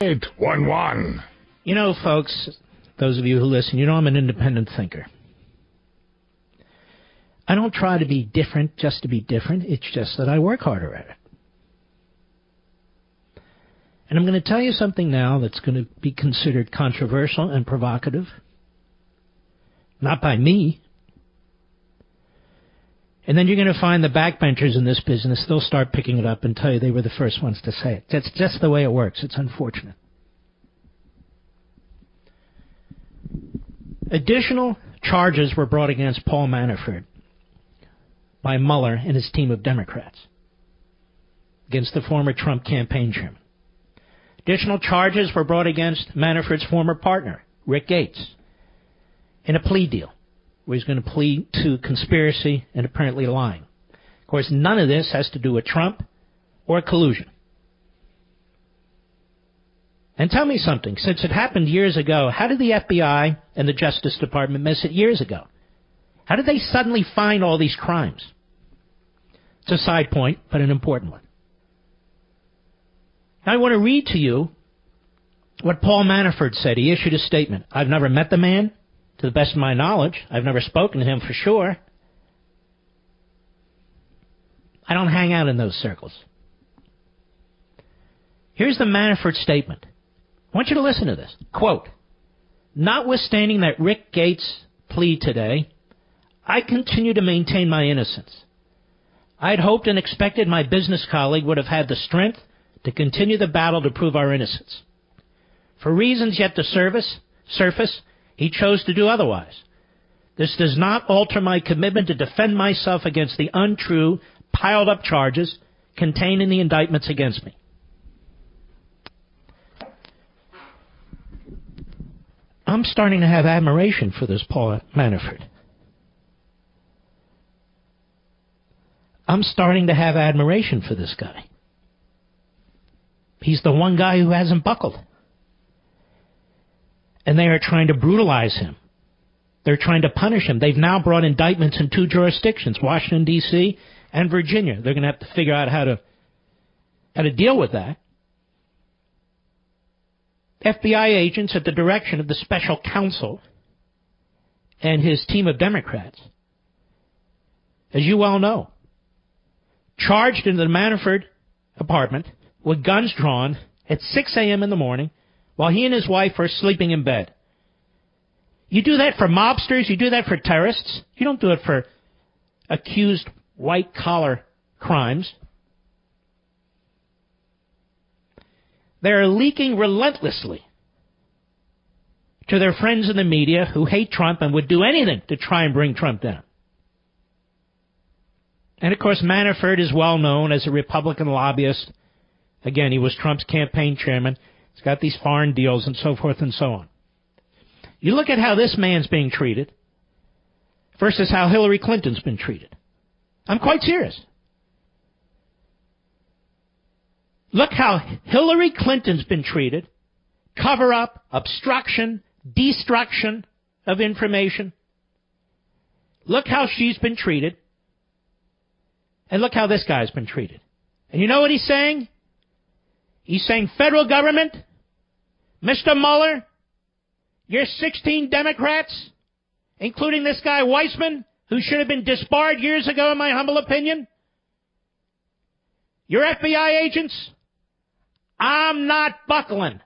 811. You know, folks, those of you who listen, you know I'm an independent thinker. I don't try to be different just to be different. It's just that I work harder at it. And I'm going to tell you something now that's going to be considered controversial and provocative. Not by me. And then you're going to find the backbenchers in this business, they'll start picking it up and tell you they were the first ones to say it. That's just the way it works. It's unfortunate. Additional charges were brought against Paul Manafort by Mueller and his team of Democrats against the former Trump campaign chairman. Additional charges were brought against Manafort's former partner, Rick Gates, in a plea deal where he's going to plead to conspiracy and apparently lying. Of course, none of this has to do with Trump or collusion. And tell me something, since it happened years ago, how did the FBI and the Justice Department miss it years ago? How did they suddenly find all these crimes? It's a side point, but an important one. Now I want to read to you what Paul Manafort said. He issued a statement. I've never met the man, to the best of my knowledge. I've never spoken to him for sure. I don't hang out in those circles. Here's the Manafort statement. I want you to listen to this. Quote, notwithstanding that Rick Gates' plea today, I continue to maintain my innocence. I'd hoped and expected my business colleague would have had the strength to continue the battle to prove our innocence. For reasons yet to surface, he chose to do otherwise. This does not alter my commitment to defend myself against the untrue, piled-up charges contained in the indictments against me. I'm starting to have admiration for this Paul Manafort. I'm starting to have admiration for this guy. He's the one guy who hasn't buckled. And they are trying to brutalize him. They're trying to punish him. They've now brought indictments in 2 jurisdictions, Washington, D.C. and Virginia. They're going to have to figure out how to deal with that. FBI agents at the direction of the special counsel and his team of Democrats, as you well know, charged into the Manafort apartment with guns drawn at 6 a.m. in the morning while he and his wife are sleeping in bed. You do that for mobsters, you do that for terrorists. You don't do it for accused white-collar crimes. They are leaking relentlessly to their friends in the media who hate Trump and would do anything to try and bring Trump down. And, of course, Manafort is well known as a Republican lobbyist. Again, he was Trump's campaign chairman. He's got these foreign deals and so forth and so on. You look at how this man's being treated versus how Hillary Clinton's been treated. I'm quite serious. Look how Hillary Clinton's been treated. Cover-up, obstruction, destruction of information. Look how she's been treated. And look how this guy's been treated. And you know what he's saying? He's saying, federal government, Mr. Mueller, your 16 Democrats, including this guy Weissman, who should have been disbarred years ago, in my humble opinion, your FBI agents, I'm not buckling.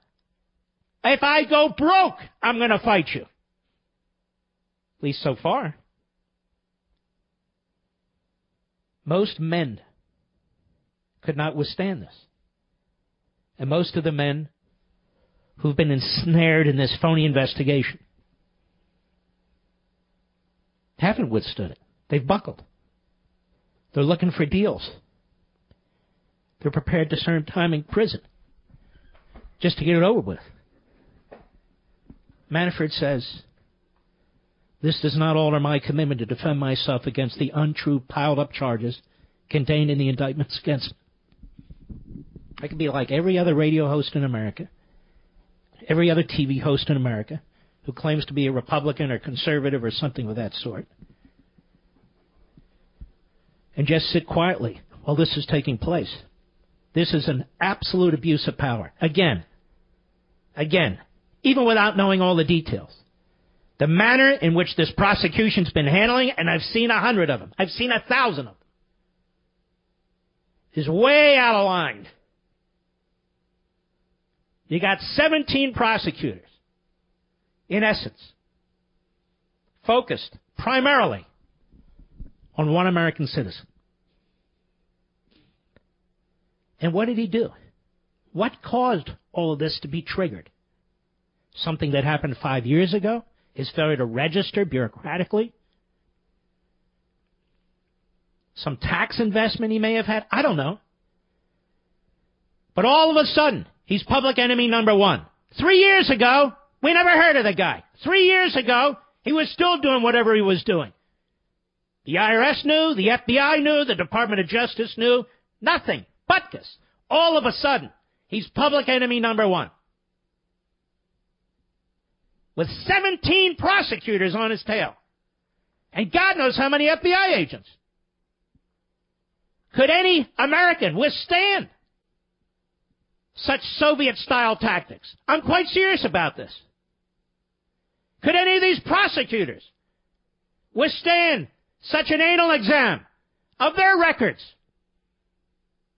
If I go broke, I'm going to fight you. At least so far. Most men could not withstand this. And most of the men who've been ensnared in this phony investigation haven't withstood it. They've buckled. They're looking for deals. They're prepared to serve time in prison just to get it over with. Manafort says, this does not alter my commitment to defend myself against the untrue piled-up charges contained in the indictments against me. I could be like every other radio host in America, every other TV host in America who claims to be a Republican or conservative or something of that sort, and just sit quietly while this is taking place. This is an absolute abuse of power. Again, again, even without knowing all the details, the manner in which this prosecution's been handling, and I've seen 100 of them, I've seen 1,000 of them, is way out of line. You got 17 prosecutors, in essence, focused primarily on one American citizen. And what did he do? What caused all of this to be triggered? Something that happened 5 years ago? His failure to register bureaucratically? Some tax investment he may have had? I don't know. But all of a sudden, he's public enemy number one. 3 years ago, we never heard of the guy. 3 years ago, he was still doing whatever he was doing. The IRS knew, the FBI knew, the Department of Justice knew. Nothing. Butkus. All of a sudden, he's public enemy number one. With 17 prosecutors on his tail. And God knows how many FBI agents. Could any American withstand such Soviet-style tactics? I'm quite serious about this. Could any of these prosecutors withstand such an anal exam of their records,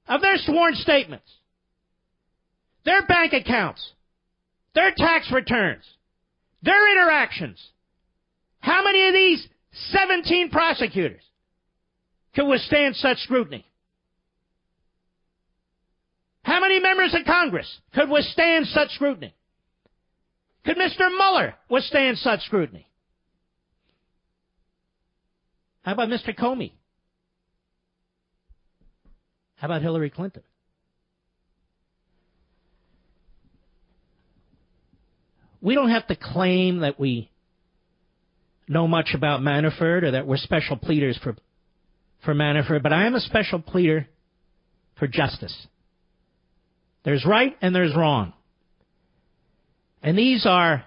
of their sworn statements, their bank accounts, their tax returns, their interactions? How many of these 17 prosecutors could withstand such scrutiny? How many members of Congress could withstand such scrutiny? Could Mr. Mueller withstand such scrutiny? How about Mr. Comey? How about Hillary Clinton? We don't have to claim that we know much about Manafort or that we're special pleaders for Manafort, but I am a special pleader for justice. There's right and there's wrong. And these are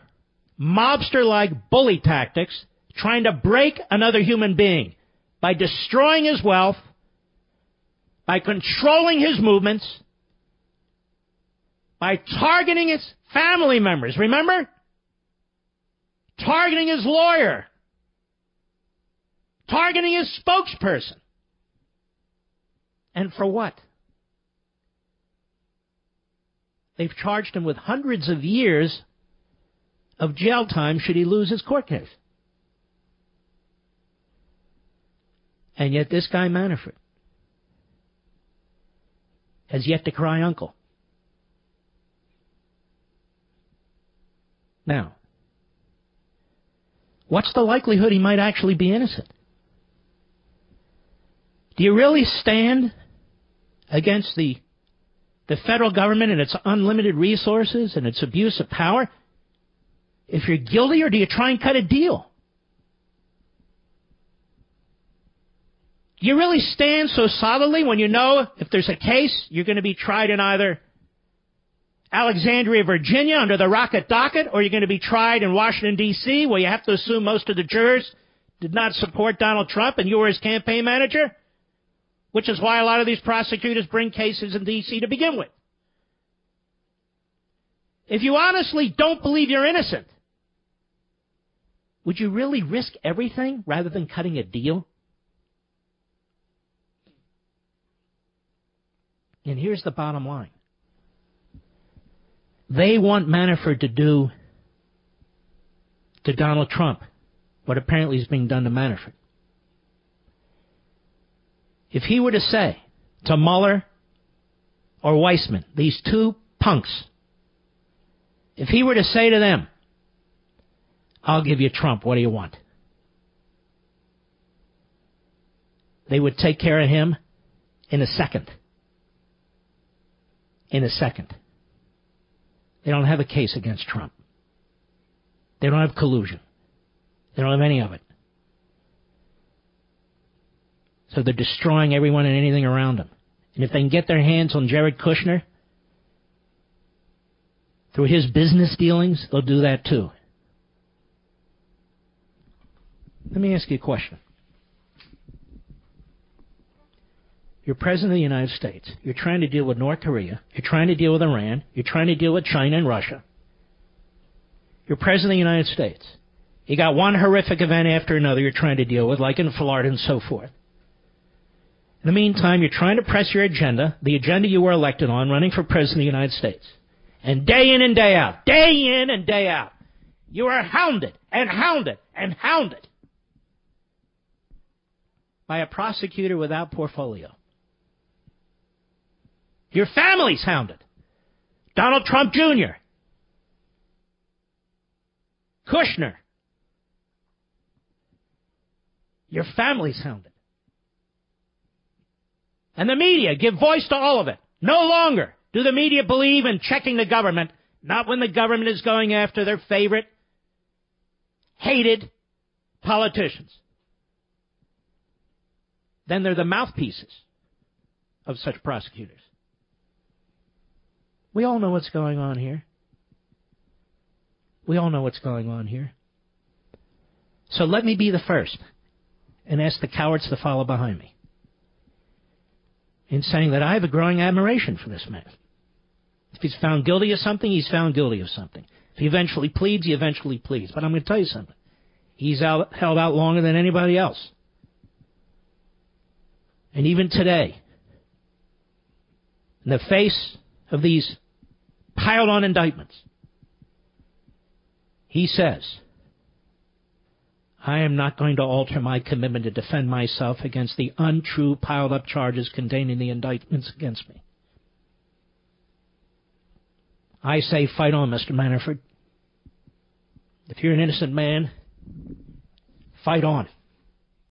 mobster-like bully tactics trying to break another human being by destroying his wealth, by controlling his movements, by targeting his family members. Remember? Targeting his lawyer. Targeting his spokesperson. And for what? They've charged him with hundreds of years of jail time should he lose his court case. And yet this guy Manafort has yet to cry uncle. Now, what's the likelihood he might actually be innocent? Do you really stand against the federal government and its unlimited resources and its abuse of power if you're guilty, or do you try and cut a deal? Do you really stand so solidly when you know if there's a case, you're going to be tried in either Alexandria, Virginia under the rocket docket, or you're going to be tried in Washington, D.C., where you have to assume most of the jurors did not support Donald Trump and you were his campaign manager? Which is why a lot of these prosecutors bring cases in D.C. to begin with. If you honestly don't believe you're innocent, would you really risk everything rather than cutting a deal? And here's the bottom line. They want Manafort to do to Donald Trump what apparently is being done to Manafort. If he were to say to Mueller or Weissman, these two punks, if he were to say to them, I'll give you Trump, what do you want? They would take care of him in a second. In a second. They don't have a case against Trump. They don't have collusion. They don't have any of it. So they're destroying everyone and anything around them. And if they can get their hands on Jared Kushner through his business dealings, they'll do that too. Let me ask you a question. You're President of the United States. You're trying to deal with North Korea. You're trying to deal with Iran. You're trying to deal with China and Russia. You're President of the United States. You got one horrific event after another you're trying to deal with, like in Florida and so forth. In the meantime, you're trying to press your agenda, the agenda you were elected on, running for President of the United States. And day in and day out, you are hounded and hounded and hounded by a prosecutor without portfolio. Your family's hounded. Donald Trump Jr., Kushner. Your family's hounded. And the media give voice to all of it. No longer do the media believe in checking the government, not when the government is going after their favorite, hated politicians. Then they're the mouthpieces of such prosecutors. We all know what's going on here. We all know what's going on here. So let me be the first and ask the cowards to follow behind me in saying that I have a growing admiration for this man. If he's found guilty of something, he's found guilty of something. If he eventually pleads, he eventually pleads. But I'm going to tell you something. He's held out longer than anybody else. And even today, in the face of these piled-on indictments, he says, I am not going to alter my commitment to defend myself against the untrue piled-up charges contained in the indictments against me. I say, fight on, Mr. Manafort. If you're an innocent man, fight on.